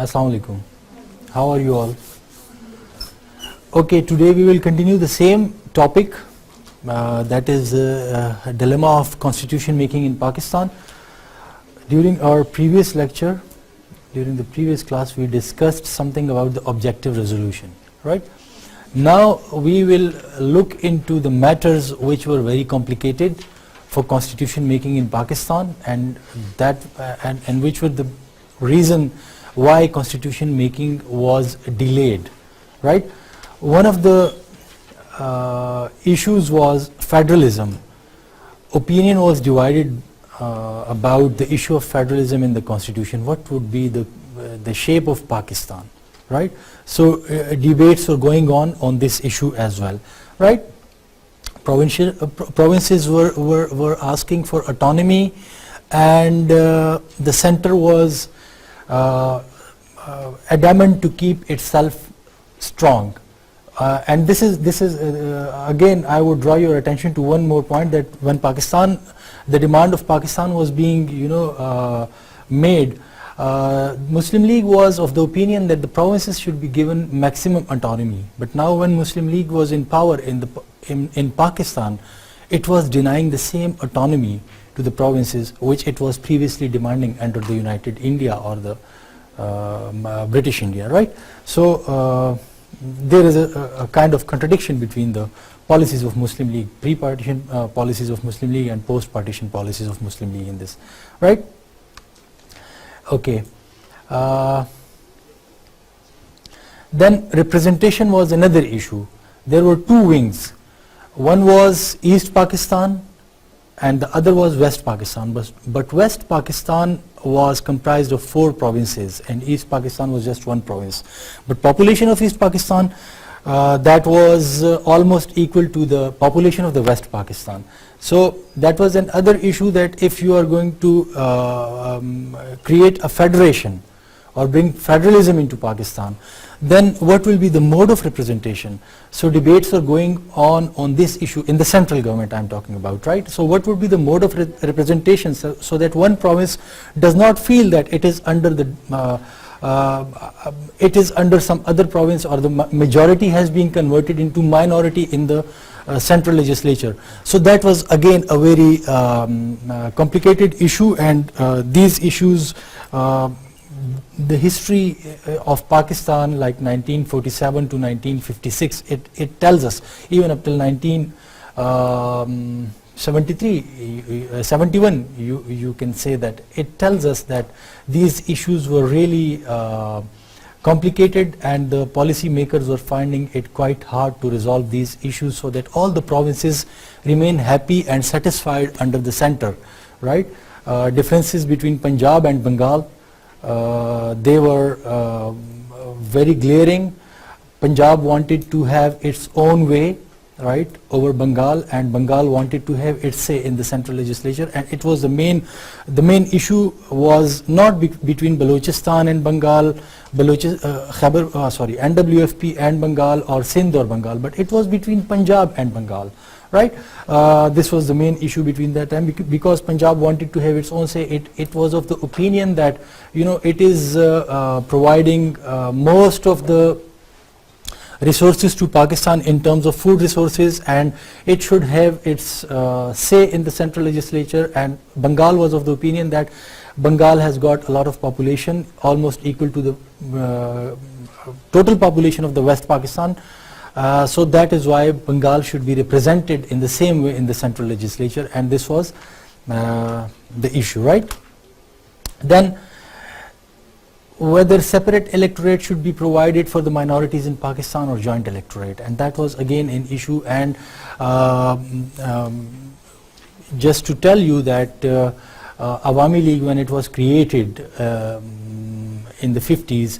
Assalamu alaikum. How are you all? Okay, today we will continue the same topic, that is a dilemma of constitution making in Pakistan. During our previous lecture, during the previous class, we discussed something about the objective resolution, right? Now we will look into the matters which were very complicated for constitution making in Pakistan, and that and which were the reason why constitution making was delayed, right? One of the issues was federalism. Opinion was divided about the issue of federalism in the constitution. What would be the shape of Pakistan, right? So debates were going on this issue as well, right? Provinces were asking for autonomy, and the center was adamant to keep itself strong. And this is again, I would draw your attention to one more point, that when Pakistan, the demand of Pakistan was being made, Muslim League was of the opinion that the provinces should be given maximum autonomy. But now when Muslim League was in power in Pakistan, it was denying the same autonomy to the provinces which it was previously demanding under the United India or the British India, right? So there is a kind of contradiction between the policies of Muslim League, pre-partition policies of Muslim League and post-partition policies of Muslim League in this, right? Okay. Then representation was another issue. There were two wings. One was East Pakistan and the other was West Pakistan. But West Pakistan was comprised of 4 provinces and East Pakistan was just 1 province. But population of East Pakistan, that was almost equal to the population of the West Pakistan. So that was another issue, that if you are going to create a federation or bring federalism into Pakistan, then what will be the mode of representation? So debates are going on this issue in the central government I'm talking about, right? So what would be the mode of representation, so that one province does not feel that it is under the it is under some other province, or the majority has been converted into minority in the central legislature. So that was again a very complicated issue, and these issues, the history of Pakistan, like 1947 to 1956, it tells us, even up till 71, you can say that it tells us that these issues were really complicated, and the policy makers were finding it quite hard to resolve these issues so that all the provinces remain happy and satisfied under the center, right? Differences between Punjab and Bengal, they were very glaring. Punjab wanted to have its own way, right, over Bengal, and Bengal wanted to have its say in the central legislature, and it was the main issue was not between Balochistan and Bengal, NWFP and Bengal, or Sindh or Bengal, but it was between Punjab and Bengal, right? This was the main issue between that time, because Punjab wanted to have its own say. It was of the opinion that, it is providing most of the resources to Pakistan in terms of food resources, and it should have its say in the central legislature. And Bengal was of the opinion that Bengal has got a lot of population, almost equal to the total population of the West Pakistan. So that is why Bengal should be represented in the same way in the central legislature, and this was the issue, right? Then whether separate electorate should be provided for the minorities in Pakistan or joint electorate, and that was again an issue. And just to tell you that Awami League, when it was created in the 50s,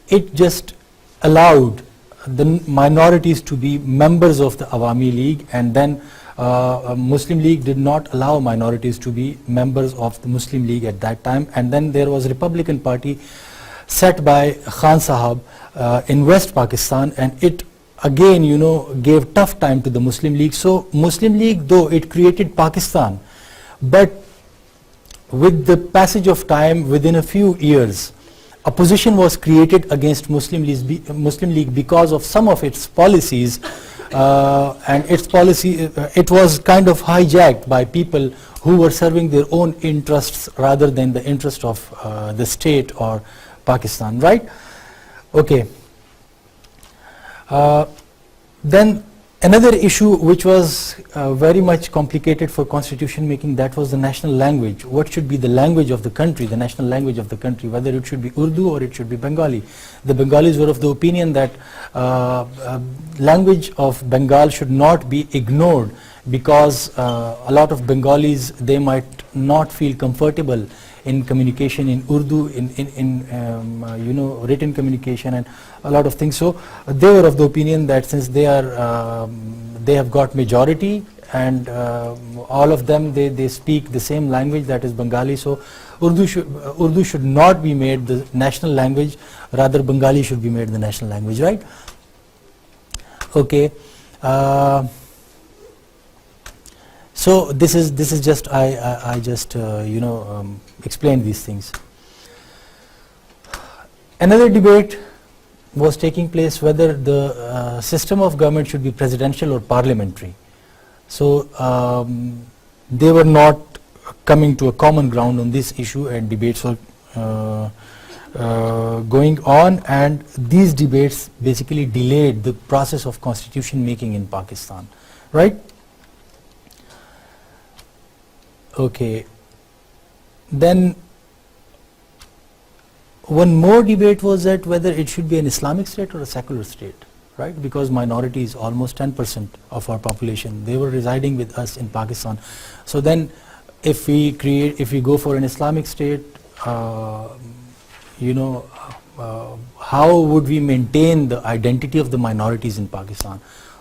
it just allowed the minorities to be members of the Awami League, and then Muslim League did not allow minorities to be members of the Muslim League at that time. And then there was Republican Party set by Khan Sahab in West Pakistan, and it again gave tough time to the Muslim League. So Muslim League, though it created Pakistan, but with the passage of time, within a few years, opposition was created against Muslim League because of some of its policies, and its policy, it was kind of hijacked by people who were serving their own interests rather than the interest of the state or Pakistan, right? Okay. Then another issue which was very much complicated for constitution making, that was the national language. What should be the language of the country, the national language of the country, whether it should be Urdu or it should be Bengali. The Bengalis were of the opinion that language of Bengal should not be ignored, because a lot of Bengalis, they might not feel comfortable in communication in Urdu, in written communication and a lot of things. So they were of the opinion that since they are they have got majority and all of them, they speak the same language, that is Bengali, so Urdu should not be made the national language, rather Bengali should be made the national language, right? Okay. So this is just I just explained these things. Another debate was taking place whether the system of government should be presidential or parliamentary. So they were not coming to a common ground on this issue, and debates were going on, and these debates basically delayed the process of constitution making in Pakistan, right? Okay. Then one more debate was that whether it should be an Islamic state or a secular state, right? Because minority is almost 10% of our population. They were residing with us in Pakistan. So then if we go for an Islamic state, how would we maintain the identity of the minorities in Pakistan?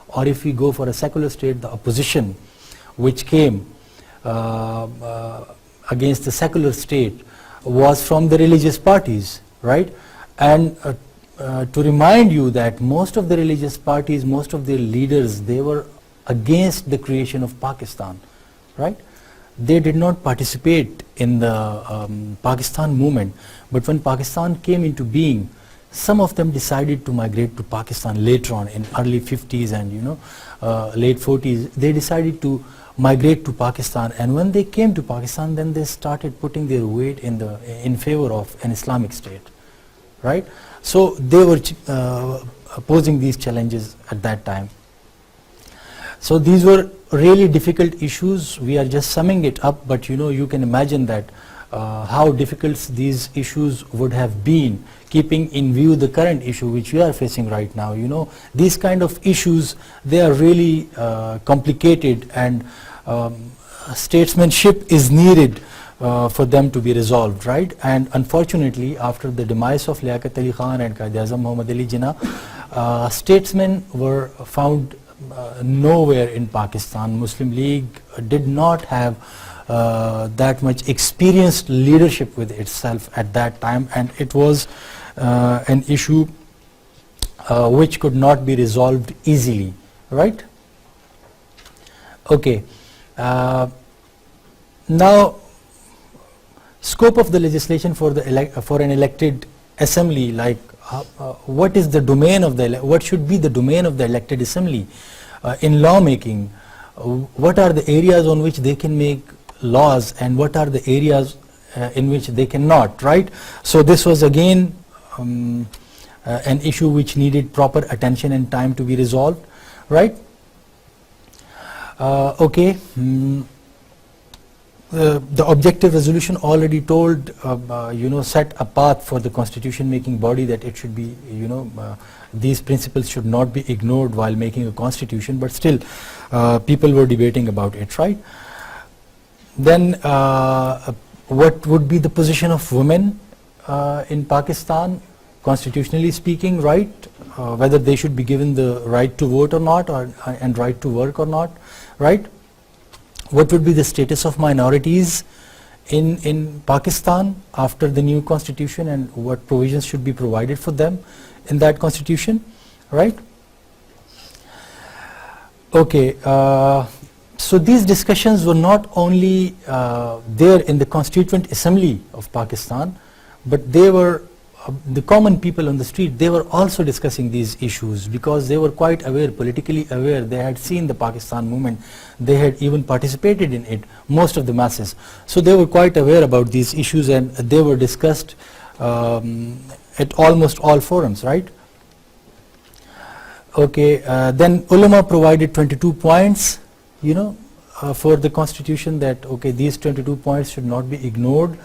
Or if we go for a secular state, the opposition which came against the secular state was from the religious parties, right? And to remind you that most of the religious parties, most of their leaders, they were against the creation of Pakistan, right? They did not participate in the Pakistan movement, but when Pakistan came into being, some of them decided to migrate to Pakistan later on in early 50s and late 40s. They decided to migrate to Pakistan, and when they came to Pakistan, then they started putting their weight in favor of an Islamic state, right? So they were posing these challenges at that time. So these were really difficult issues. We are just summing it up, but you can imagine that how difficult these issues would have been, keeping in view the current issue which we are facing right now. These kind of issues, they are really complicated, and statesmanship is needed for them to be resolved, right? And unfortunately, after the demise of Liaquat Ali Khan and Quaid-e-Azam Muhammad Ali Jinnah, statesmen were found nowhere in Pakistan. Muslim League did not have that much experienced leadership with itself at that time, and it was an issue which could not be resolved easily, right? Okay. Now, scope of the legislation for an elected assembly, like what is the domain of what should be the domain of the elected assembly in lawmaking? What are the areas on which they can make laws, and what are the areas in which they cannot, right? So this was again an issue which needed proper attention and time to be resolved, right? Okay. The objective resolution already told, set a path for the constitution making body, that it should be, these principles should not be ignored while making a constitution, but still people were debating about it, right? Then what would be the position of women in Pakistan, constitutionally speaking, right? Whether they should be given the right to vote or not, and right to work or not, right? What would be the status of minorities in Pakistan after the new constitution, and what provisions should be provided for them in that constitution, right? Okay. So these discussions were not only there in the Constituent Assembly of Pakistan, but they were the common people on the street, they were also discussing these issues because they were quite aware, politically aware. They had seen the Pakistan movement. They had even participated in it, most of the masses. So they were quite aware about these issues, and they were discussed at almost all forums, right? Okay, then ulama provided 22 points, for the constitution, that okay, these 22 points should not be ignored,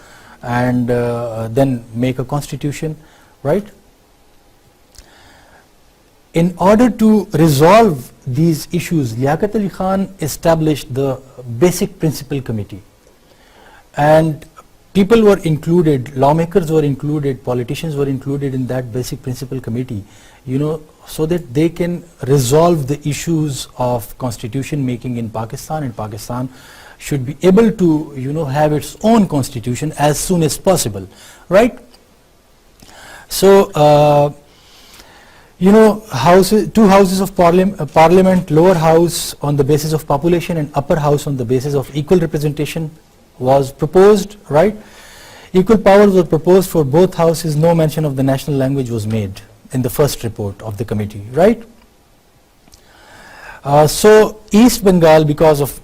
and then make a constitution, right? In order to resolve these issues, Liaquat Ali Khan established the Basic Principle Committee, and people were included, lawmakers were included, politicians were included in that Basic Principle Committee, so that they can resolve the issues of constitution making in Pakistan, and Pakistan should be able to have its own constitution as soon as possible, right? So two houses of parliament, lower house on the basis of population and upper house on the basis of equal representation was proposed, right? Equal powers were proposed for both houses. No mention of the national language was made in the first report of the committee, right? So East Bengal, because of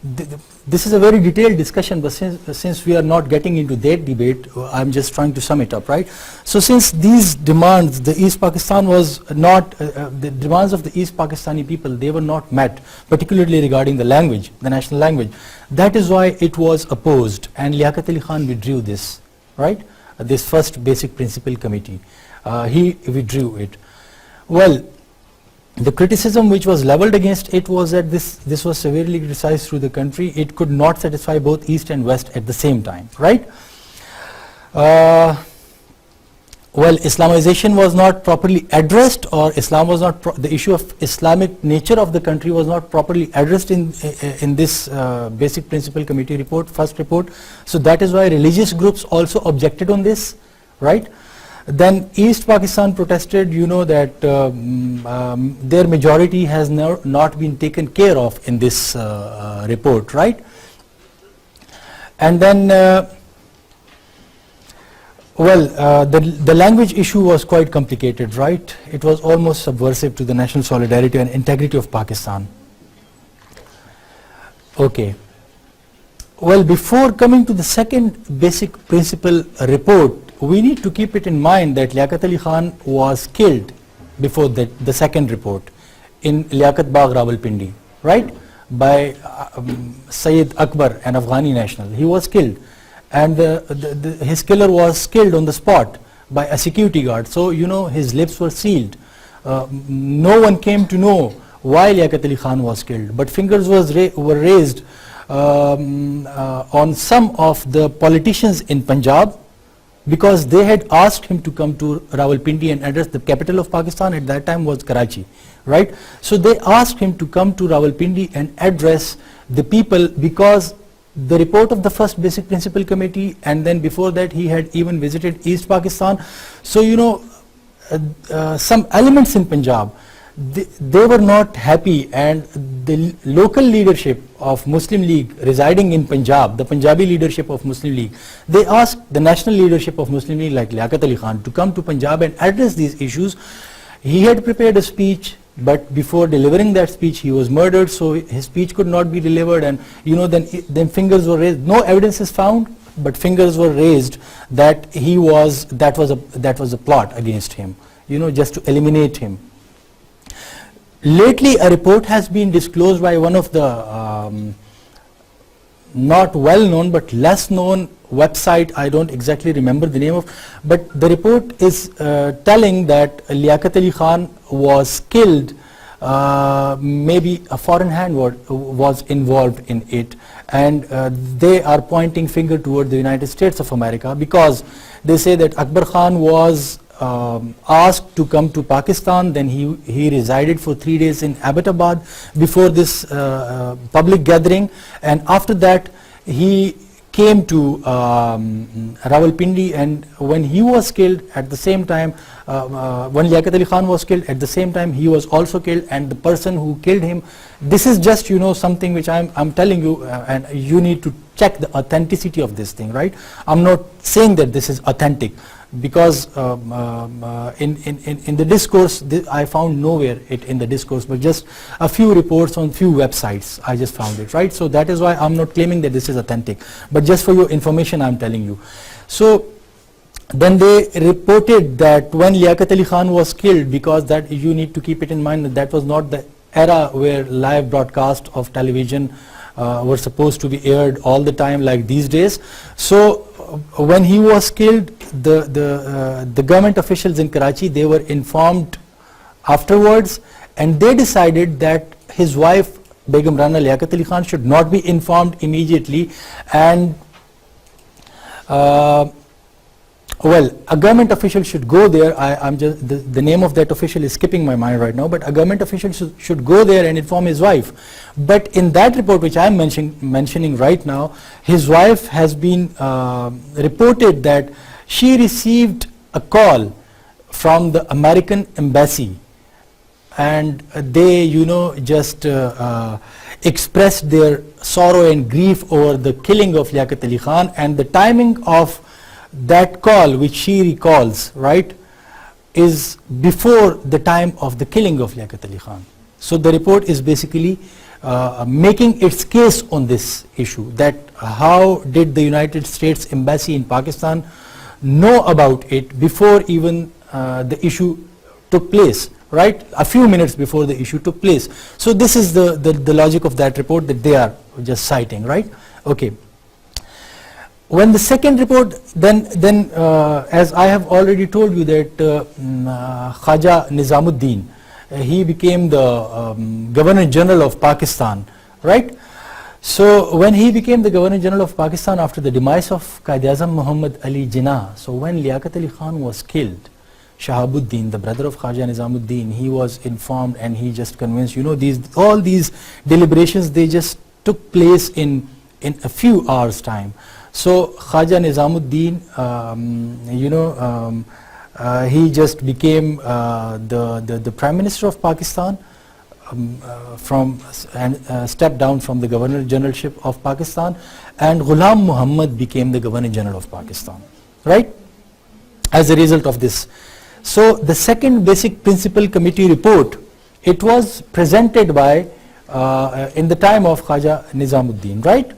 this is a very detailed discussion, but since we are not getting into that debate, I'm just trying to sum it up, right? So since these demands, the East Pakistan was not, the demands of the East Pakistani people, they were not met, particularly regarding the language, the national language. That is why it was opposed, and Liaquat Ali Khan withdrew this, right? This first Basic Principle Committee. He withdrew it. Well, the criticism which was leveled against it was that this was severely criticized through the country. It could not satisfy both East and West at the same time, right? Well, Islamization was not properly addressed, or Islam was not, the issue of Islamic nature of the country was not properly addressed in this Basic Principle Committee report, first report. So that is why religious groups also objected on this, right? Then East Pakistan protested, that their majority has not been taken care of in this report, right? And then, the language issue was quite complicated, right? It was almost subversive to the national solidarity and integrity of Pakistan. Okay. Well, before coming to the second Basic Principle report, we need to keep it in mind that Liaquat Ali Khan was killed before the second report in Liaquat Bagh, Rawalpindi, right? By Sayyid Akbar, an Afghani national. He was killed, and his killer was killed on the spot by a security guard. So, his lips were sealed. No one came to know why Liaquat Ali Khan was killed, but fingers were raised on some of the politicians in Punjab, because they had asked him to come to Rawalpindi and address the capital of Pakistan. At that time was Karachi, right? So they asked him to come to Rawalpindi and address the people, because the report of the first Basic Principle Committee, and then before that he had even visited East Pakistan. So some elements in Punjab, they were not happy, and the local leadership of Muslim League residing in Punjab, the Punjabi leadership of Muslim League, they asked the national leadership of Muslim League like Liaquat Ali Khan to come to Punjab and address these issues. He had prepared a speech, but before delivering that speech he was murdered, so his speech could not be delivered, and then fingers were raised. No evidence is found, but fingers were raised that that was a plot against him, just to eliminate him. Lately, a report has been disclosed by one of the not well known but less known website. I don't exactly remember the name of, but the report is telling that Liaquat Ali Khan was killed. Maybe a foreign hand was involved in it, and they are pointing finger toward the United States of America, because they say that Akbar Khan was asked to come to Pakistan. Then he resided for 3 days in Abbottabad before this public gathering, and after that he came to Rawalpindi, and when he was killed at the same time, when Liaquat Ali Khan was killed, at the same time he was also killed, and the person who killed him, this is just something which I'm telling you, and you need to check the authenticity of this thing, right? I'm not saying that this is authentic. because in the discourse, I found nowhere it in the discourse, but just a few reports on few websites. I just found it, right? So that is why I'm not claiming that this is authentic, but just for your information, I'm telling you. So then they reported that when Liaquat Ali Khan was killed, because that you need to keep it in mind that that was not the era where live broadcast of television were supposed to be aired all the time like these days. So when he was killed, the government officials in Karachi, they were informed afterwards, and they decided that his wife Begum Rana Liaquat Ali Khan should not be informed immediately, and well, a government official should go there. I'm just the name of that official is skipping my mind right now, but a government official should go there and inform his wife. But in that report which I'm mentioning right now, his wife has been reported that she received a call from the American embassy, and they, you know, just expressed their sorrow and grief over the killing of Liaquat Ali Khan, and the timing of that call, which she recalls, right, is before the time of the killing of Liaquat Ali Khan. So the report is basically making its case on this issue, that how did the United States Embassy in Pakistan know about it before even the issue took place, right, a few minutes before the issue took place. So this is the logic of that report that they are just citing, right? Okay. When the second report, then as I have already told you that Khaja Nizamuddin, he became the Governor General of Pakistan, right? So when he became the Governor General of Pakistan after the demise of Quaid-e-Azam Muhammad Ali Jinnah, so when Liaquat Ali Khan was killed, Shahabuddin, the brother of Khaja Nizamuddin, he was informed, and he just convinced, you know, all these deliberations, they just took place in a few hours time. So Khaja Nizamuddin, you know, he just became the Prime Minister of Pakistan and stepped down from the Governor Generalship of Pakistan, and Ghulam Muhammad became the Governor General of Pakistan, right, as a result of this. So the second basic principle committee report, it was presented by in the time of Khaja Nizamuddin, right?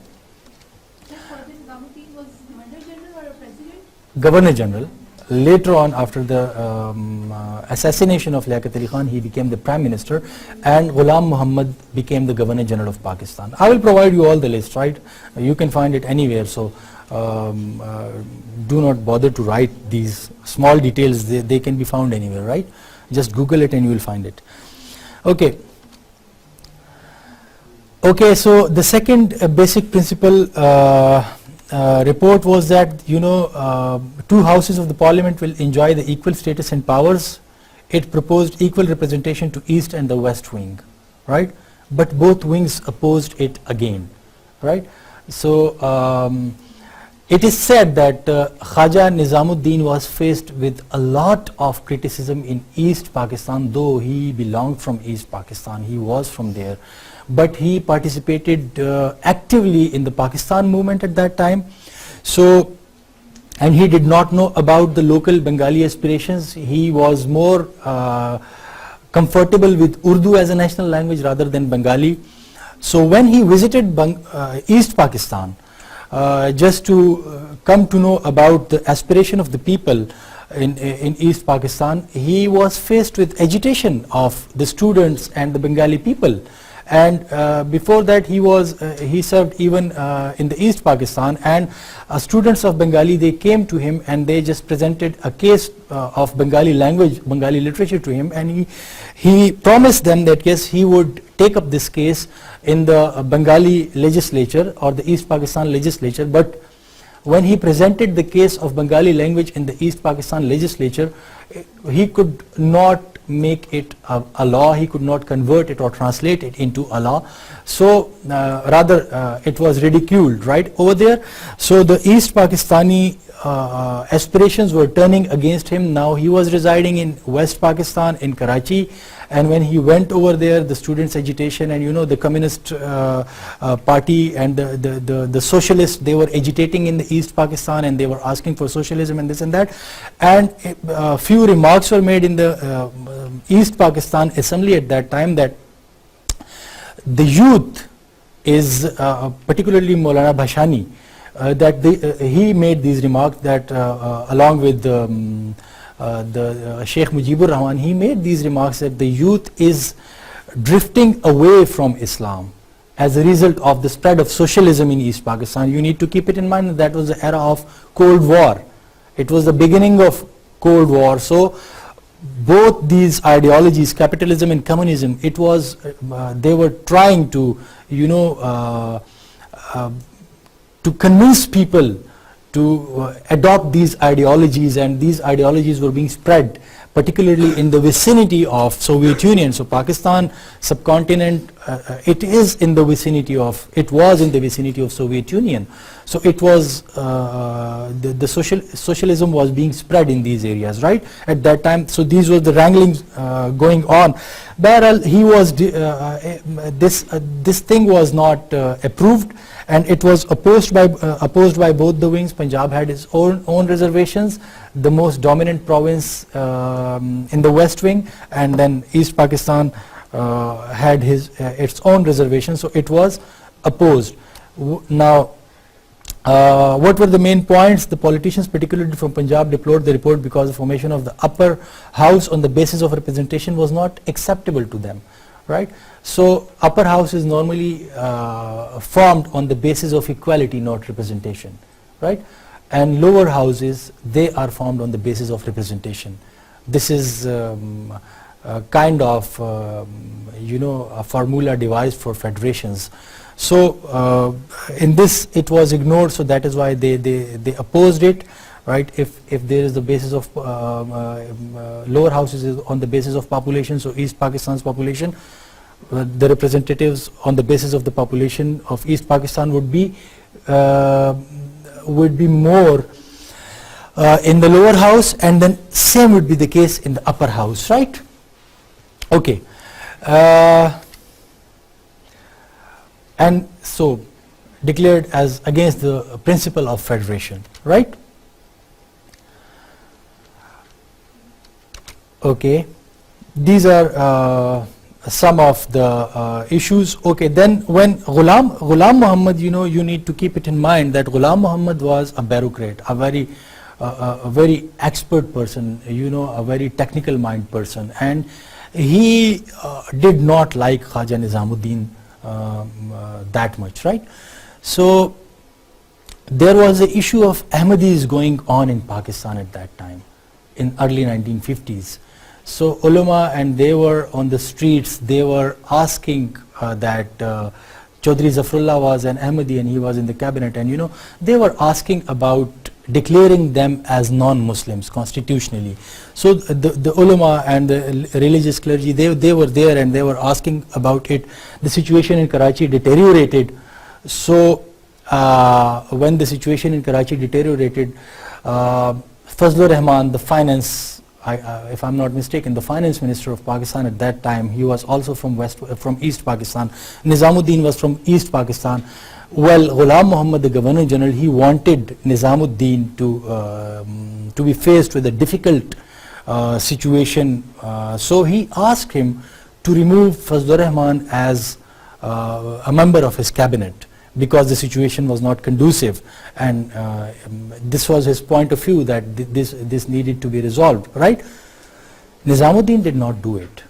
Governor General. Later on, after the assassination of Liaquat Ali Khan, he became the Prime Minister, and Ghulam Muhammad became the Governor General of Pakistan. I will provide you all the list, right? You can find it anywhere, so do not bother to write these small details. They can be found anywhere, right? Just Google it and you will find it. Okay. Okay, so the second basic principle report was that, you know, two houses of the parliament will enjoy the equal status and powers. It proposed equal representation to east and the west wing, right? But both wings opposed it again, right? So it is said that Khaja Nizamuddin was faced with a lot of criticism in East Pakistan, though he belonged from East Pakistan, he was from there. But he participated actively in the Pakistan movement at that time. So, and he did not know about the local Bengali aspirations. He was more comfortable with Urdu as a national language rather than Bengali. So when he visited East Pakistan, just to come to know about the aspiration of the people in East Pakistan, he was faced with agitation of the students and the Bengali people. And before that he served even in the East Pakistan, and students of Bengali, they came to him and they just presented a case of Bengali language, Bengali literature to him, and he promised them that yes, he would take up this case in the Bengali legislature or the East Pakistan legislature. But when he presented the case of Bengali language in the East Pakistan legislature, he could not make it a law, he could not convert it or translate it into a law. So rather it was ridiculed right over there. So the East Pakistani aspirations were turning against him. Now he was residing in West Pakistan, in Karachi, and when he went over there, the students' agitation and the Communist Party and the socialists, they were agitating in the East Pakistan and they were asking for socialism and this and that. And a few remarks were made in the East Pakistan Assembly at that time that the youth is, particularly Maulana Bhashani, that he made these remarks that along with the Sheikh Mujibur Rahman, he made these remarks that the youth is drifting away from Islam as a result of the spread of socialism in East Pakistan. You need to keep it in mind that was the era of Cold War. It was the beginning of Cold War. So both these ideologies, capitalism and communism, it was they were trying to to convince people to adopt these ideologies, and these ideologies were being spread particularly in the vicinity of Soviet Union. So Pakistan subcontinent, it was in the vicinity of Soviet Union. So it was the socialism was being spread in these areas, right, at that time. So these were the wranglings going on. But he was this thing was not approved, and it was opposed by both the wings. Punjab had its own reservations, the most dominant province in the West Wing, and then East Pakistan had its own reservations. So it was opposed. Now, what were the main points? The politicians, particularly from Punjab, deplored the report because the formation of the upper house on the basis of representation was not acceptable to them, right? So upper house is normally formed on the basis of equality, not representation, right? And lower houses, they are formed on the basis of representation. This is kind of a formula devised for federations. So in this it was ignored, so that is why they opposed it, right? If there is the basis of lower houses is on the basis of population, so East Pakistan's population, the representatives on the basis of the population of East Pakistan would be more in the lower house, and then same would be the case in the upper house, right? Okay. And so declared as against the principle of federation, right? Okay, these are some of the issues. Okay, then when Ghulam Muhammad, you need to keep it in mind that Ghulam Muhammad was a bureaucrat, a very expert person, a very technical mind person, and he did not like Khaja Nizamuddin that much, right? So there was the issue of Ahmadis going on in Pakistan at that time, in early 1950s. So ulama, and they were on the streets, they were asking that Chaudhry Zafrullah was an Ahmadi and he was in the cabinet, and they were asking about declaring them as non-Muslims constitutionally. So the ulama and the religious clergy, they were there and they were asking about it. The situation in Karachi deteriorated. So when the situation in Karachi deteriorated, Fazlur Rahman, the finance, if I'm not mistaken, the finance minister of Pakistan at that time, he was also from East Pakistan. Nizamuddin was from East Pakistan. Well, Ghulam Muhammad, the Governor General, he wanted Nizamuddin to be faced with a difficult situation. So he asked him to remove Fazlur Rahman as a member of his cabinet, because the situation was not conducive, and this was his point of view that this needed to be resolved, right? Nizamuddin did not do it,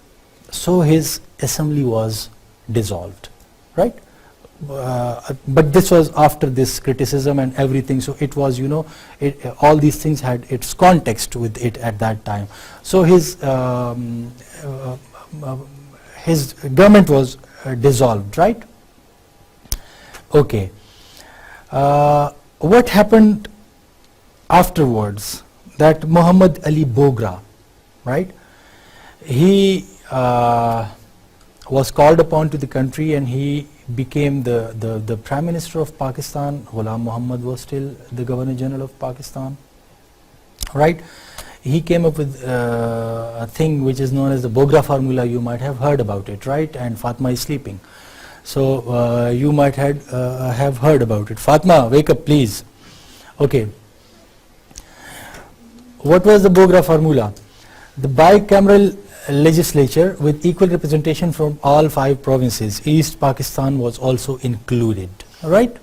so his assembly was dissolved, right? But this was after this criticism and everything, so it was, all these things had its context with it at that time. So his government was dissolved, right? Okay. What happened afterwards? That Muhammad Ali Bogra, right? He was called upon to the country, and he became the Prime Minister of Pakistan. Ghulam Muhammad was still the Governor General of Pakistan, right? He came up with a thing which is known as the Bogra formula. You might have heard about it, right? And Fatma is sleeping, so you might have heard about it. Fatma, wake up please. Okay. What was the Bogra formula? The bicameral legislature with equal representation from all 5 provinces. East Pakistan was also included, right?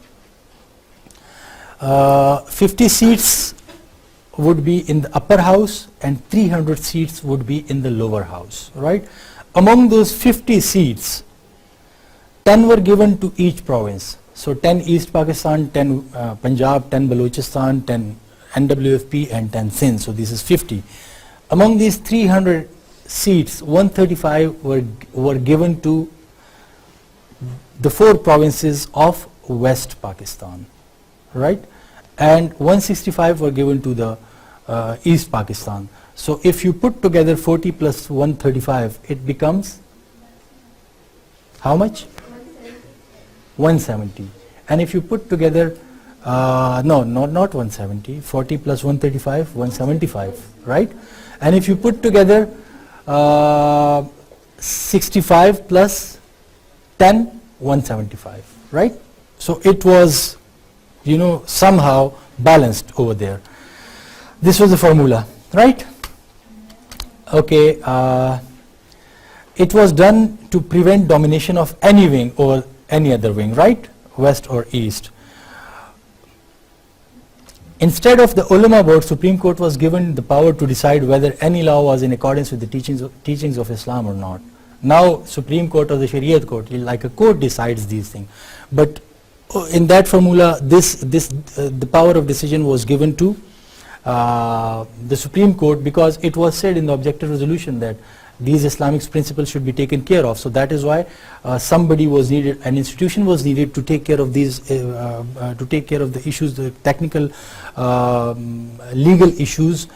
50 seats would be in the upper house and 300 seats would be in the lower house, right? Among those 50 seats, 10 were given to each province. So 10 East Pakistan, 10 Punjab, 10 Balochistan, 10 NWFP and 10 Sindh. So this is 50. Among these 300 seats, 135 were given to the 4 provinces of West Pakistan, right? And 165 were given to the East Pakistan. So if you put together 40 plus 135, it becomes how much? 170. And if you put together, no, not 170, 40 plus 135, 175, right? And if you put together 65 plus 10, 175, right? So it was, you know, somehow balanced over there. This was the formula, right? Okay, it was done to prevent domination of any wing over any other wing, right? West or East. Instead of the ulama board, Supreme Court was given the power to decide whether any law was in accordance with the teachings of Islam or not. Now Supreme Court or the Shariat Court, like a court, decides these things. But in that formula, the power of decision was given to the Supreme Court, because it was said in the objective resolution that these Islamic principles should be taken care of. So that is why somebody was needed, an institution was needed to take care of these, to take care of the issues, the technical legal issues,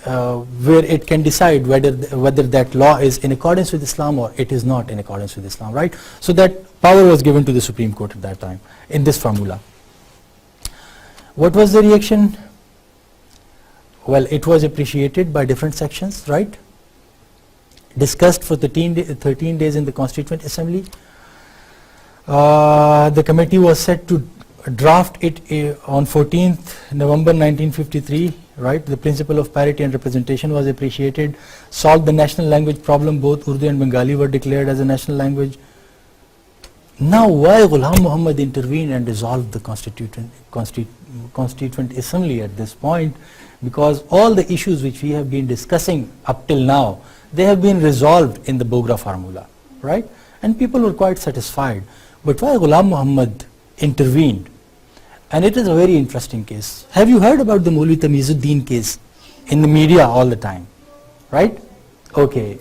where it can decide whether that law is in accordance with Islam or it is not in accordance with Islam, right? So that power was given to the Supreme Court at that time in this formula. What was the reaction? Well, it was appreciated by different sections, right? Discussed for 13 days in the Constituent Assembly. The committee was set to draft it on 14th November 1953, right? The principle of parity and representation was appreciated. Solved the national language problem. Both Urdu and Bengali were declared as a national language. Now, why Ghulam Muhammad intervened and dissolved the Constituent Assembly at this point? Because all the issues which we have been discussing up till now, they have been resolved in the Bogra formula, right? And people were quite satisfied. But why Ghulam Muhammad intervened? And it is a very interesting case. Have you heard about the Maulvi Tamizuddin case in the media all the time, right? Okay.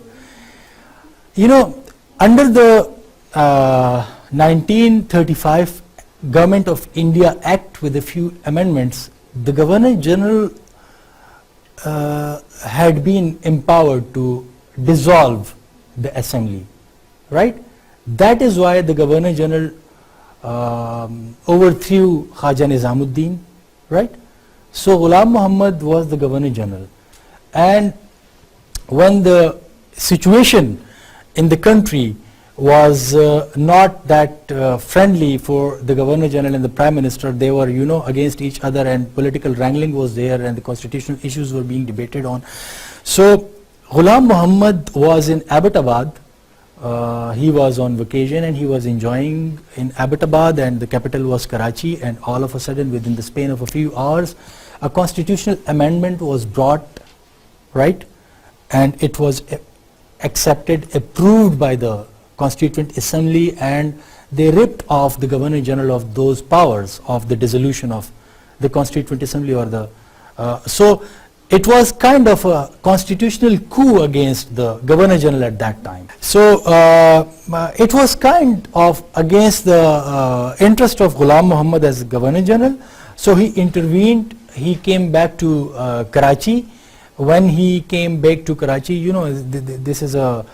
You know, under the 1935 Government of India Act with a few amendments, the Governor General had been empowered to dissolve the assembly, right? That is why the Governor General overthrew Khaja Nizamuddin, right? So Ghulam Muhammad was the Governor General, and when the situation in the country was not that friendly for the Governor General and the Prime Minister, they were, you know, against each other, and political wrangling was there, and the constitutional issues were being debated on. So Ghulam Muhammad was in Abbottabad. He was on vacation and he was enjoying in Abbottabad, and the capital was Karachi, and all of a sudden, within the span of a few hours, a constitutional amendment was brought, right? And it was accepted, approved by the Constituent Assembly, and they ripped off the Governor General of those powers of the dissolution of the Constituent Assembly, or the so it was kind of a constitutional coup against the Governor General at that time. So it was kind of against the interest of Ghulam Muhammad as Governor General. So he intervened. He came back to Karachi. When he came back to Karachi, you know, this is a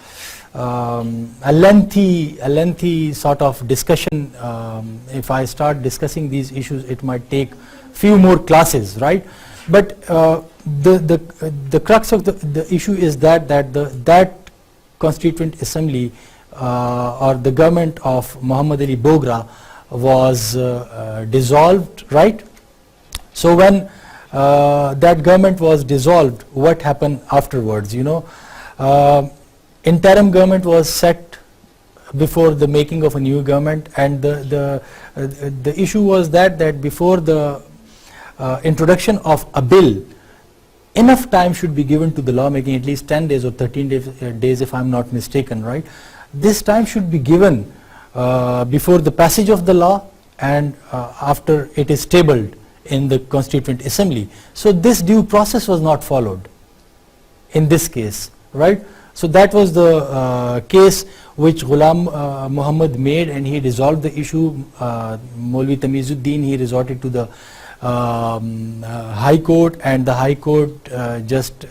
a lengthy sort of discussion. If I start discussing these issues, it might take few more classes, right? But the crux of the issue is that Constituent Assembly or the government of Muhammad Ali Bogra was dissolved, right? So when that government was dissolved, what happened afterwards? You know, interim government was set before the making of a new government, and the issue was that before the introduction of a bill, enough time should be given to the lawmaking, at least 10 days or 13 days if I'm not mistaken, right? This time should be given before the passage of the law and after it is tabled in the Constituent Assembly. So this due process was not followed in this case, right? So that was the case which Ghulam Muhammad made, and he resolved the issue. Maulvi Tamizuddin, he resorted to the High Court, and the High Court just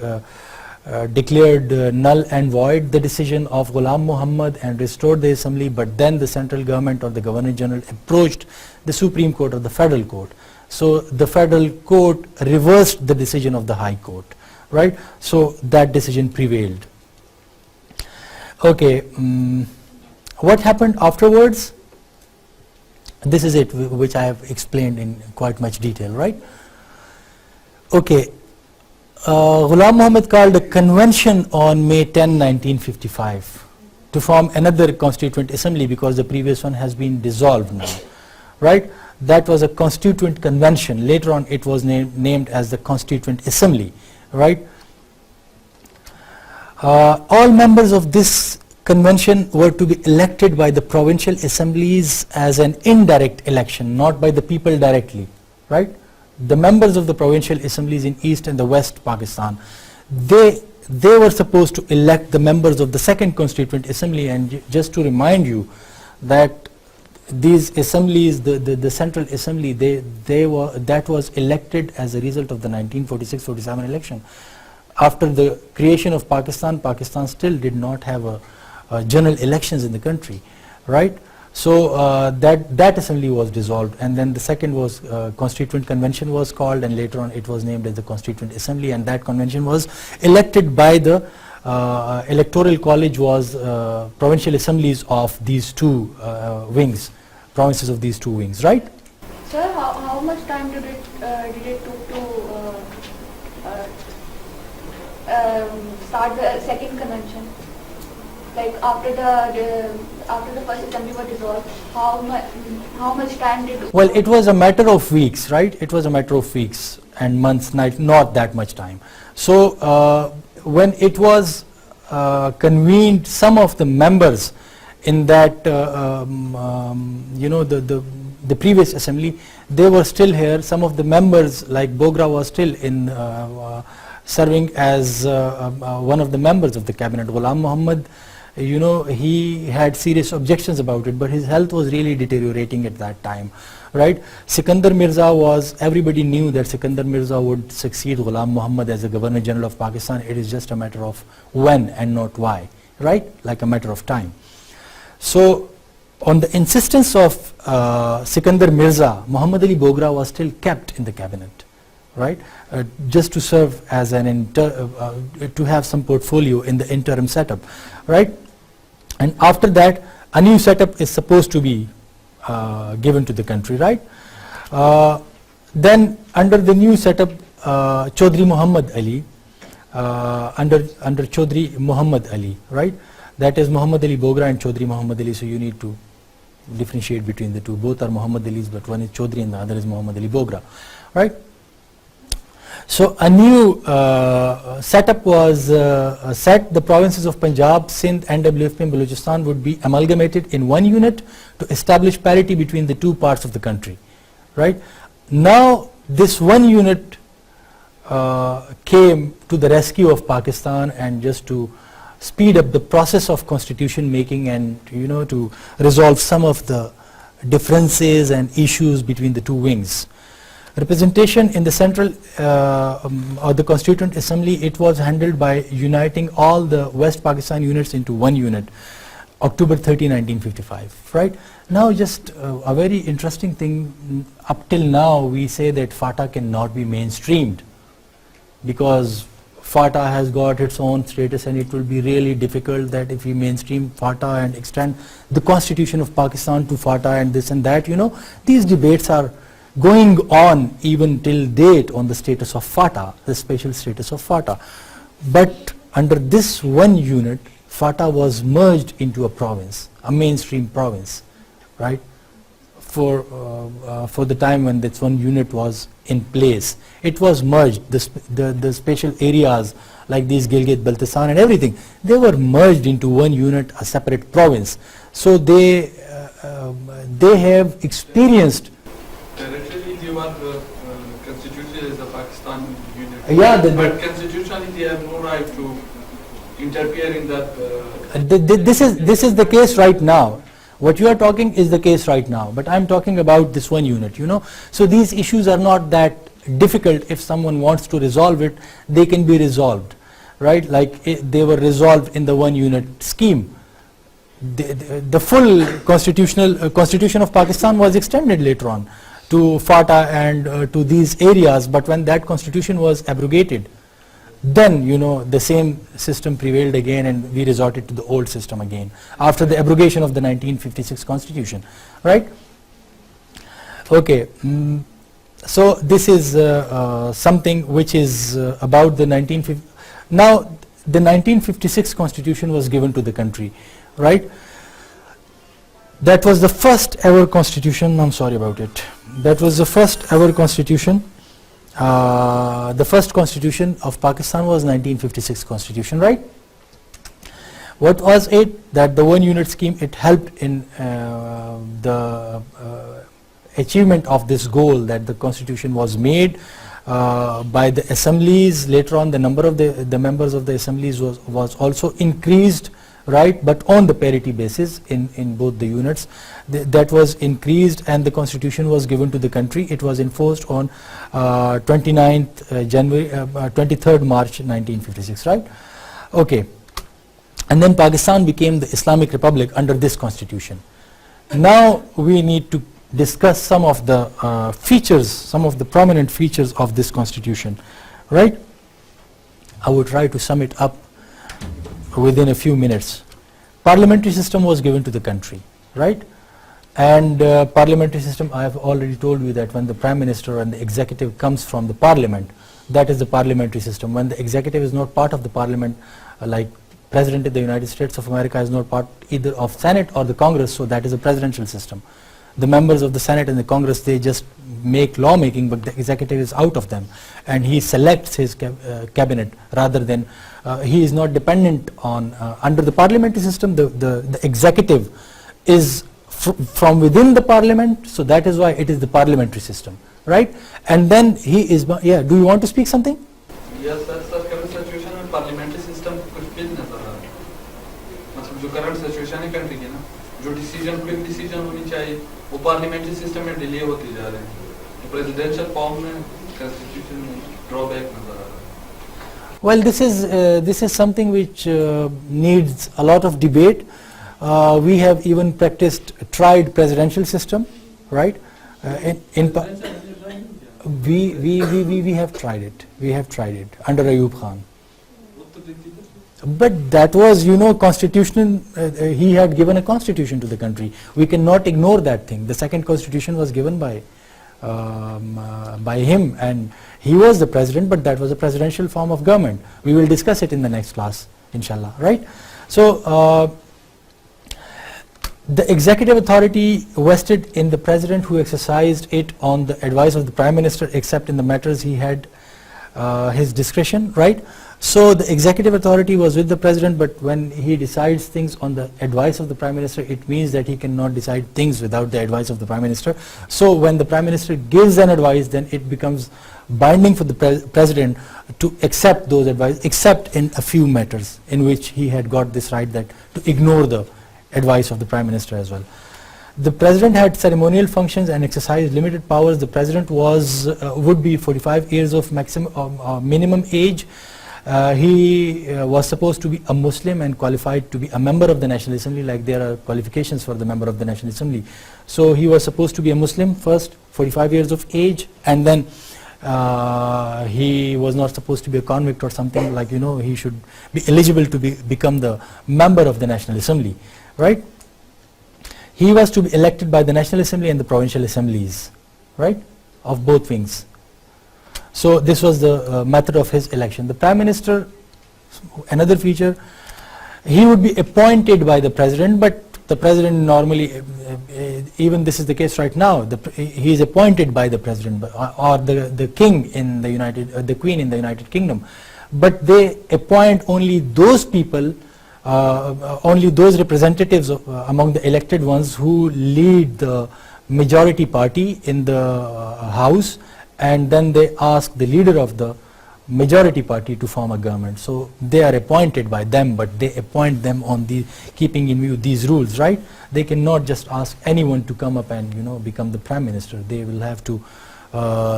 declared null and void the decision of Ghulam Muhammad and restored the assembly. But then the central government or the Governor General approached the Supreme Court or the Federal Court. So the Federal Court reversed the decision of the High Court, right? So that decision prevailed. Okay, what happened afterwards? This is it, which I have explained in quite much detail, right? Okay, Ghulam Muhammad called a convention on May 10, 1955 to form another Constituent Assembly, because the previous one has been dissolved now, right? That was a Constituent Convention. Later on it was named as the Constituent Assembly, right? All members of this convention were to be elected by the provincial assemblies as an indirect election, not by the people directly, right? The members of the provincial assemblies in East and the West Pakistan, they were supposed to elect the members of the second Constituent Assembly. And just to remind you that these assemblies, the Central Assembly, that was elected as a result of the 1946-47 election. After the creation of Pakistan, Pakistan still did not have a general elections in the country, right? So that assembly was dissolved, and then the second was Constituent Convention was called, and later on it was named as the Constituent Assembly, and that convention was elected by the electoral college was provincial assemblies of these two wings, provinces of these two wings, right? Sir, how much time did it took to start the second convention? Like after the first assembly was dissolved, how much time did? Well, it was a matter of weeks, right? It was a matter of weeks and months, not that much time. So when it was convened, some of the members in that you know, the previous assembly, they were still here. Some of the members like Bogra was still in serving as one of the members of the cabinet. Ghulam Muhammad, you know, he had serious objections about it, but his health was really deteriorating at that time, right? Sikandar Mirza was, everybody knew that Sikandar Mirza would succeed Ghulam Muhammad as the Governor General of Pakistan. It is just a matter of when and not why, right? Like a matter of time. So on the insistence of Sikandar Mirza, Muhammad Ali Bogra was still kept in the cabinet, right? Just to serve as an to have some portfolio in the interim setup, right? And after that, a new setup is supposed to be given to the country, right? Then under the new setup, Chaudhry Muhammad Ali, under Chaudhry Muhammad Ali, right? That is Muhammad Ali Bogra and Chaudhry Muhammad Ali. So you need to differentiate between the two. Both are Muhammad Alis, but one is Chaudhry and the other is Muhammad Ali Bogra, right? So a new setup was set. The provinces of Punjab, Sindh, NWFP and Balochistan would be amalgamated in one unit to establish parity between the two parts of the country, right? Now this one unit came to the rescue of Pakistan, and just to speed up the process of constitution making and, you know, to resolve some of the differences and issues between the two wings. Representation in the central or the Constituent Assembly, it was handled by uniting all the West Pakistan units into one unit, October 30, 1955, right? Now just a very interesting thing, up till now we say that FATA cannot be mainstreamed because FATA has got its own status, and it will be really difficult that if we mainstream FATA and extend the Constitution of Pakistan to FATA and this and that, you know, these debates are going on even till date on the status of FATA, the special status of FATA. But under this one unit, FATA was merged into a province, a mainstream province, right? For the time when this one unit was in place, it was merged. The special areas like these Gilgit, Baltistan, and everything, they were merged into one unit, a separate province. So they have experienced. Territorially, they were constituted as a Pakistan unit. Yeah, but constitutionally, they have no right to interfere in that. This is the case right now. What you are talking is the case right now, but I'm talking about this one unit, you know. So these issues are not that difficult. If someone wants to resolve it, they can be resolved, right? Like they were resolved in the one unit scheme. The full constitution of Pakistan was extended later on to FATA and to these areas, but when that constitution was abrogated, then, you know, the same system prevailed again, and we resorted to the old system again after the abrogation of the 1956 constitution, right? Okay, so this is something which is about the 1950. Now the 1956 constitution was given to the country, right? That was the first ever constitution. I'm sorry about it. That was the first ever constitution. The first constitution of Pakistan was 1956 constitution, right? What was it? That the one unit scheme, it helped in the achievement of this goal, that the constitution was made by the assemblies. Later on, the number of the members of the assemblies was also increased, right? But on the parity basis in both the units, that was increased, and the constitution was given to the country. It was enforced on 29th January, 23rd March 1956, right? Okay, and then Pakistan became the Islamic Republic under this constitution. Now we need to discuss some of the features, some of the prominent features of this constitution, right? I will try to sum it up within a few minutes. Parliamentary system was given to the country, right? And parliamentary system, I have already told you that when the Prime Minister and the executive comes from the Parliament, that is the parliamentary system. When the executive is not part of the Parliament, like President of the United States of America is not part either of Senate or the Congress, so that is a presidential system. The members of the Senate and the Congress, they just make lawmaking, but the executive is out of them, and he selects his cabinet rather than he is not dependent on under the parliamentary system. The executive is from within the parliament, so that is why it is the parliamentary system, right? And then he is, yeah, do you want to speak something? Yes, sir, current situation में parliamentary system कुछ भी नहीं नजर आ रहा है. मतलब जो current situation है country की ना, जो decision quick decision होनी चाहिए, वो parliamentary system में delay होती जा रहे हैं. तो presidential form में constitution में drawback नजर आ रहा है. Well, this is something which needs a lot of debate. We have even tried presidential system, right? We have tried it. We have tried it under Ayub Khan. But that was, you know, constitutional. He had given a constitution to the country. We cannot ignore that thing. The second constitution was given by him, and he was the president, but that was a presidential form of government. We will discuss it in the next class, inshallah, right? So the executive authority vested in the president, who exercised it on the advice of the prime minister, except in the matters he had his discretion, right? So the executive authority was with the president, but when he decides things on the advice of the prime minister, it means that he cannot decide things without the advice of the prime minister. So when the prime minister gives an advice, then it becomes binding for the president to accept those advice, except in a few matters in which he had got this right, that to ignore the advice of the prime minister as well. The president had ceremonial functions and exercised limited powers. The president was would be 45 years of minimum age. He was supposed to be a Muslim and qualified to be a member of the National Assembly, like there are qualifications for the member of the National Assembly. So he was supposed to be a Muslim first, 45 years of age, and then he was not supposed to be a convict or something, like, you know, he should be eligible to become the member of the National Assembly, right? He was to be elected by the National Assembly and the provincial assemblies, right, of both wings. So this was the method of his election. The Prime Minister, another feature, he would be appointed by the President, but the President normally, even this is the case right now, he is appointed by the President or the King in the the Queen in the United Kingdom. But they appoint only those people, only those representatives among the elected ones who lead the majority party in the House, and then they ask the leader of the majority party to form a government. So they are appointed by them, but they appoint them on the keeping in view these rules, right? They cannot just ask anyone to come up and, you know, become the Prime Minister. They will have to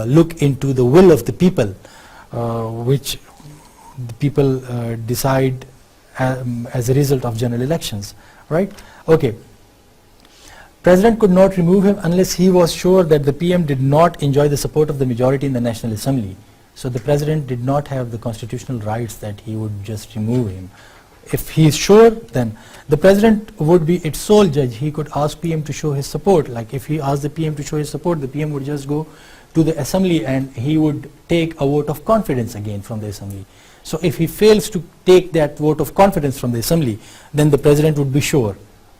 look into the will of the people, which the people decide as a result of general elections, right? Okay. President could not remove him unless he was sure that the PM did not enjoy the support of the majority in the National Assembly. So the President did not have the constitutional rights that he would just remove him. If he is sure, then the President would be its sole judge. He could ask PM to show his support. Like if he asked the PM to show his support, the PM would just go to the Assembly and he would take a vote of confidence again from the Assembly. So if he fails to take that vote of confidence from the Assembly, then the President would be sure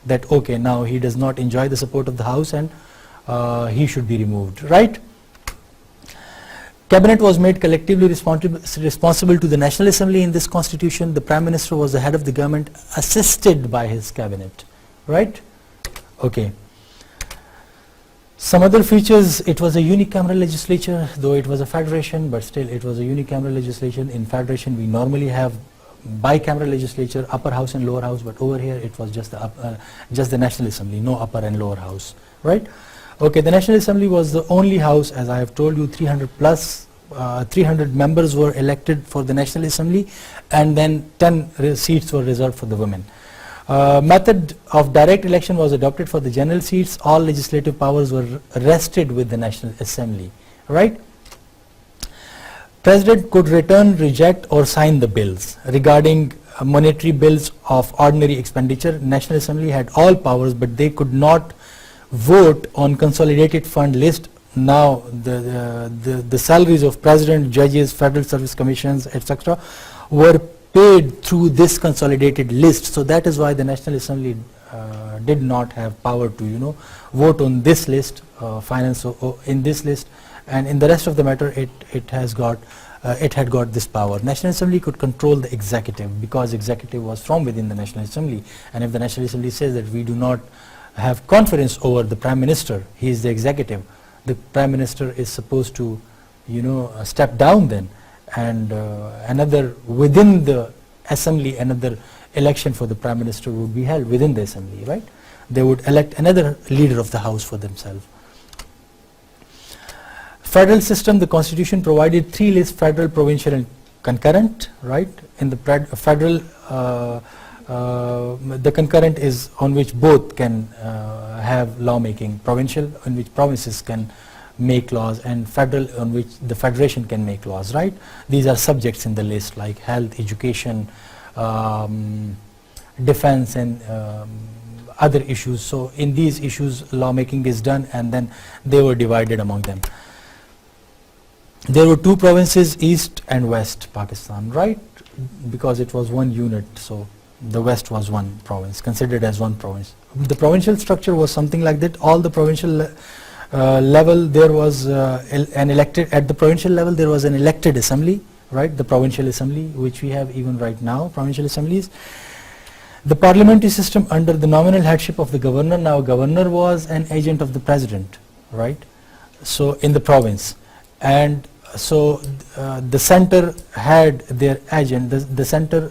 that, okay, now he does not enjoy the support of the House and he should be removed, right? Cabinet was made collectively responsible to the National Assembly in this constitution. The Prime Minister was the head of the government, assisted by his cabinet, right? Okay. Some other features: it was a unicameral legislature, though it was a federation, but still it was a unicameral legislation. In federation we normally have bicameral legislature, upper house and lower house, but over here it was just the National Assembly, no upper and lower house, right? Okay, the National Assembly was the only house, as I have told you, 300 members were elected for the National Assembly, and then 10 seats were reserved for the women. Method of direct election was adopted for the general seats. All legislative powers were rested with the National Assembly, right? President could return, reject or sign the bills. Regarding monetary bills of ordinary expenditure, National Assembly had all powers, but they could not vote on consolidated fund list. Now the salaries of President, judges, Federal Service Commissions, etc. were paid through this consolidated list. So that is why the National Assembly did not have power to, you know, vote on this list, finance in this list, and in the rest of the matter it had got this power. National Assembly could control the executive because executive was from within the National Assembly, and if the National Assembly says that we do not have confidence over the Prime Minister, he is the executive, the Prime Minister is supposed to, you know, step down then, and within the Assembly another election for the Prime Minister would be held within the Assembly, right? They would elect another leader of the House for themselves. Federal system, the Constitution provided 3 lists: federal, provincial and concurrent, right? In the federal, the concurrent is on which both can have lawmaking, provincial on which provinces can make laws, and federal on which the federation can make laws, right? These are subjects in the list like health, education, defense and other issues. So in these issues lawmaking is done, and then they were divided among them. There were 2 provinces, East and West Pakistan, right? Because it was one unit, so the West was one province, considered as one province. The provincial structure was something like that. All the provincial level there was an elected, at the provincial level there was an elected assembly, right? The provincial assembly, which we have even right now, provincial assemblies. The parliamentary system under the nominal headship of the governor. Now governor was an agent of the president, right? So in the province, and so the center had their agent, the center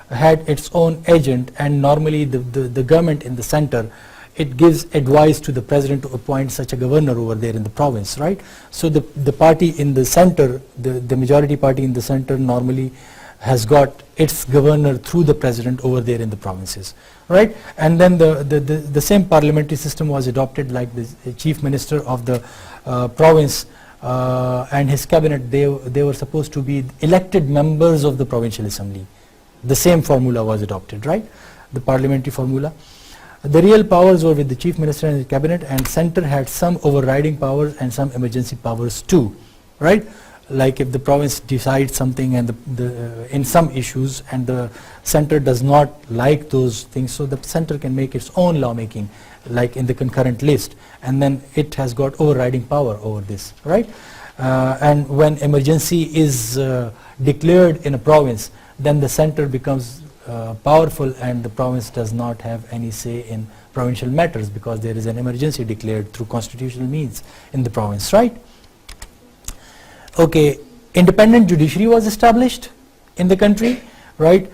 had its own agent, and normally the government in the center it gives advice to the president to appoint such a governor over there in the province, right? So the party in the center, the majority party in the center normally has got its governor through the president over there in the provinces, right? And then the same parliamentary system was adopted, like the chief minister of the province and his cabinet, they were supposed to be elected members of the provincial assembly. The same formula was adopted, right? The parliamentary formula. The real powers were with the chief minister and his cabinet, and center had some overriding powers and some emergency powers too, right? Like if the province decides something and in some issues and the center does not like those things, so the center can make its own lawmaking, like in the concurrent list, and then it has got overriding power over this, right? And when emergency is declared in a province, then the center becomes powerful and the province does not have any say in provincial matters because there is an emergency declared through constitutional means in the province, right? Okay, independent judiciary was established in the country, right?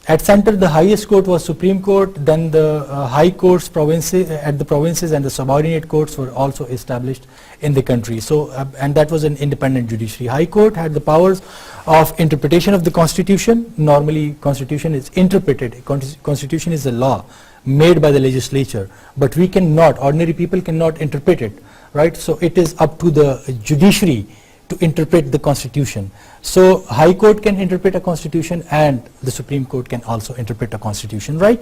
At center, the highest court was Supreme Court, then the high courts at the provinces and the subordinate courts were also established in the country. So, and that was an independent judiciary. High court had the powers of interpretation of the constitution. Normally, constitution is interpreted. Constitution is a law made by the legislature, but we cannot, ordinary people cannot interpret it, right? So it is up to the judiciary to interpret the constitution. So High Court can interpret a constitution and the Supreme Court can also interpret a constitution, right?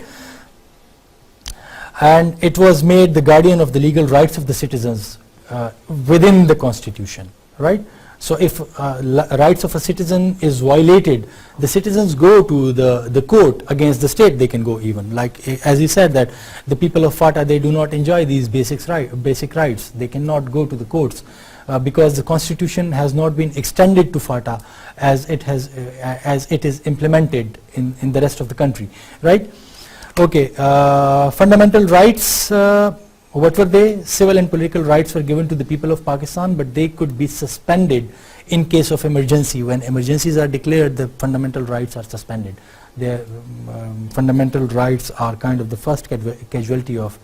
And it was made the guardian of the legal rights of the citizens within the constitution, right? So if rights of a citizen is violated, the citizens go to the court against the state. They can go even, like as you said, that the people of FATA, they do not enjoy these basic rights. They cannot go to the courts because the constitution has not been extended to FATA as it is implemented in the rest of the country, right? Okay, fundamental rights. What were they? Civil and political rights were given to the people of Pakistan, but they could be suspended in case of emergency. When emergencies are declared, the fundamental rights are suspended. Their fundamental rights are kind of the first casualty of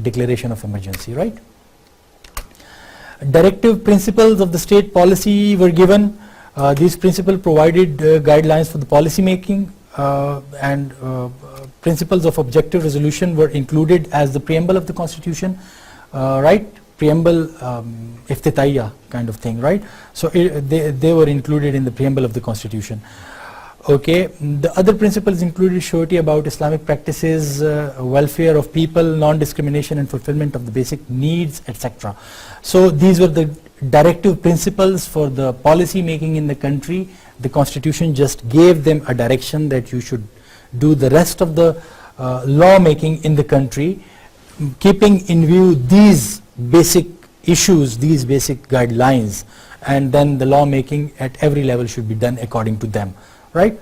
declaration of emergency, right? Directive principles of the state policy were given. These principles provided guidelines for the policy making and principles of objective resolution were included as the preamble of the constitution, right? Preamble, iftitaiya kind of thing, right? So they were included in the preamble of the constitution. Okay, the other principles included surety about Islamic practices, welfare of people, non-discrimination and fulfillment of the basic needs, etc. So these were the directive principles for the policy making in the country. The constitution just gave them a direction that you should do the rest of the law making in the country, keeping in view these basic issues, these basic guidelines, and then the law making at every level should be done according to them, right?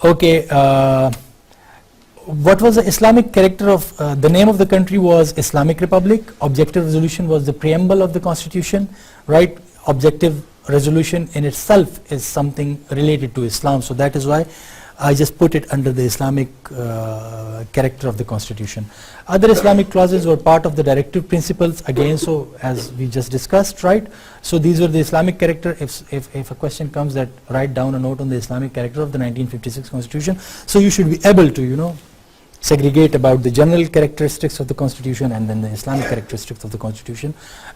Okay, what was the Islamic character of the name of the country was Islamic Republic. Objective resolution was the preamble of the constitution, right? Objective resolution in itself is something related to Islam, so that is why I just put it under the Islamic character of the constitution. Other Islamic clauses were part of the directive principles again, so as we just discussed, right? So these were the Islamic character. If a question comes that write down a note on the Islamic character of the 1956 constitution, so you should be able to, you know, segregate about the general characteristics of the constitution and then the Islamic characteristics of the constitution.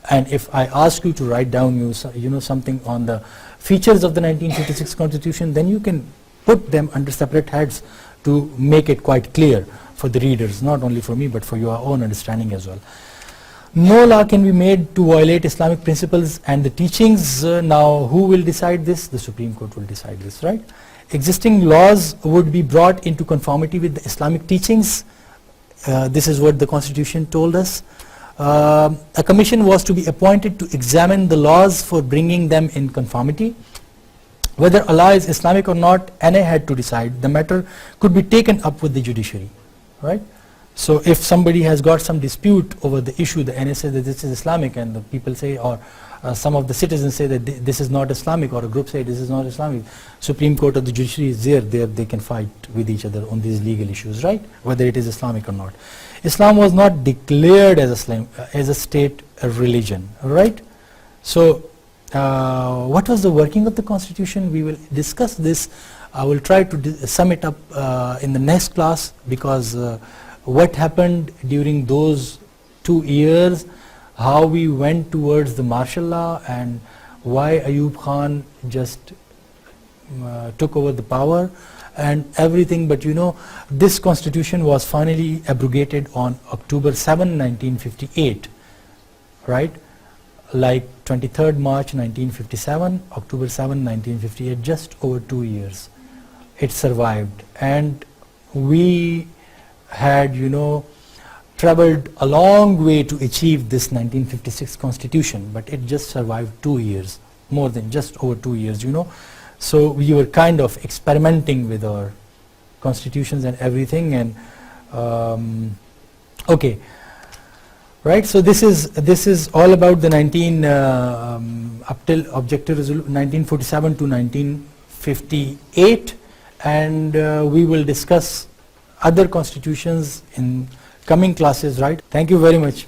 And if I ask you to write down something on the features of the 1956 constitution, then you can put them under separate heads to make it quite clear for the readers, not only for me but for your own understanding as well. No law can be made to violate Islamic principles and the teachings. Now who will decide this? The Supreme Court will decide this, right? Existing laws would be brought into conformity with the Islamic teachings. This is what the constitution told us. A commission was to be appointed to examine the laws for bringing them in conformity. Whether a law is Islamic or not, NA had to decide. The matter could be taken up with the judiciary, right? So if somebody has got some dispute over the issue, the NA says that this is Islamic, and the people say, or some of the citizens say that this is not Islamic, or a group say this is not Islamic, Supreme Court of the Judiciary is there, they can fight with each other on these legal issues, right? Whether it is Islamic or not. Islam was not declared as a state religion, right? So what was the working of the Constitution? We will discuss this. I will try to sum it up in the next class, because what happened during those 2 years, how we went towards the martial law, and why Ayub Khan just took over the power and everything. But you know, this constitution was finally abrogated on October 7, 1958, right? Like 23rd March 1957, October 7, 1958, just over 2 years it survived. And we had, you know, traveled a long way to achieve this 1956 constitution, but it just survived 2 years, more than just over 2 years, you know. So we were kind of experimenting with our constitutions and everything, and okay, right? So this is all about the up till objective resolution 1947 to 1958, and we will discuss other constitutions in coming classes, right? Thank you very much.